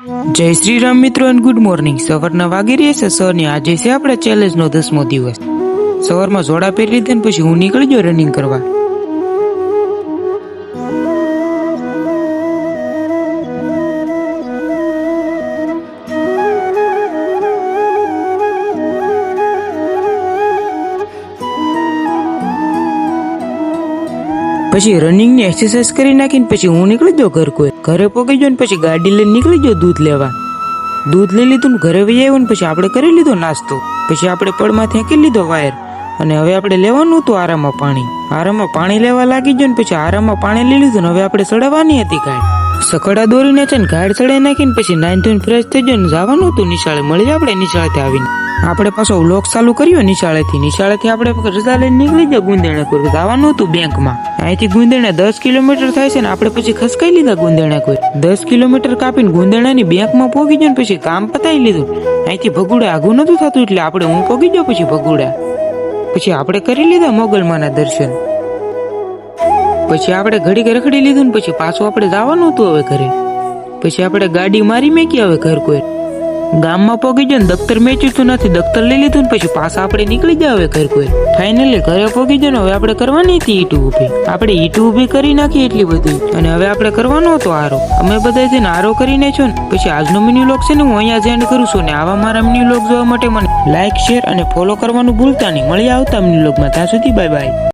જય શ્રી રામ મિત્રો અને ગુડ મોર્નિંગ. સવારના વાગી રહ્યા છે સર ને આજે છે આપણે ચેલેન્જનો 10મો દિવસ. સવારમાં જોડા પહેરી લીધા ને પછી હું નીકળી ગયો રનિંગ કરવા. પછી રનિંગ ની એક્સરસાઇઝ કરી નાખીને પછી હું નીકળી ગયો ઘરે પહોંચી ગયો ને પછી ગાડી લઈને નીકળી ગયો દૂધ લેવા. દૂધ લઈ લીધું ને ઘરે વહી આવ્યો ને પછી આપણે કરી લીધો નાસ્તો. પછી આપણે પડમાં ફેંકી લીધો વાયર અને હવે આપણે લેવાનું હતું આરામમાં પાણી લેવા લાગી ગયો ને પછી આરામમાં પાણી લઈ લીધું ને હવે આપણે ચડાવવાની હતી ગાડી. સકડા દોરીને છે ને ગાડી ચડાવી નાખીને પછી નાઈન ધોઈને ફ્રેશ થઈ ગયો ને જવાનું હતું નિશાળે. મળી આપણે નિશાળેથી આવીને આપણે પાછો વ્લોગ ચાલુ કર્યો નિશાળેથી આપણે રજા લઈને નીકળી ગયા ગુંદેણા જવાનું હતું બેંકમાં. અહીંથી ગુંદેણા 10 કિલોમીટર થાય છે ને આપણે પછી ખસકાઈ લીધા ગુંદેણા 10 કિલોમીટર કાપીને ગુંદેણાની બેંકમાં પહોંચી ગયો ને પછી કામ પતાવી લીધું. અહીંથી ભગુડા આગું નતું થતું એટલે આપણે હું પહોંચી ગયો પછી ભગુડા. પછી આપણે કરી લીધા મોગલમાના દર્શન. પછી આપણે ઘડી રખડી લીધું ને પછી પાછું આપણે જવાનું હતું હવે ઘરે. પછી આપણે ગાડી મારી મેકી હવે ઘર કોઈ ગામમાં પહોંચી ગયો ને દફતર મેચ્યું નથી, દફતર લઈ લીધું ને પછી પાછા આપણે નીકળી ગયા હવે ઘર કોઈ. ફાઇનલી ઘરે પહોંચી ગયો ને હવે આપણે કરવાની હતી ઈટ ઊભી. આપણે ઈટ ઊભી કરી નાખી એટલી બધી અને હવે આપણે કરવાનો હતો આરો. અમે બધા છે ને આરો કરીને છો ને પછી આજનો મિની વ્લોગ છે ને હું અહીંયા જ એન્ડ કરું છું. ને આવા મારા મિની વ્લોગ જોવા માટે મને લાઈક, શેર અને ફોલો કરવાનું ભૂલતા નહીં. મળી આવતા મિની વ્લોગમાં. ત્યાં સુધી બાય બાય.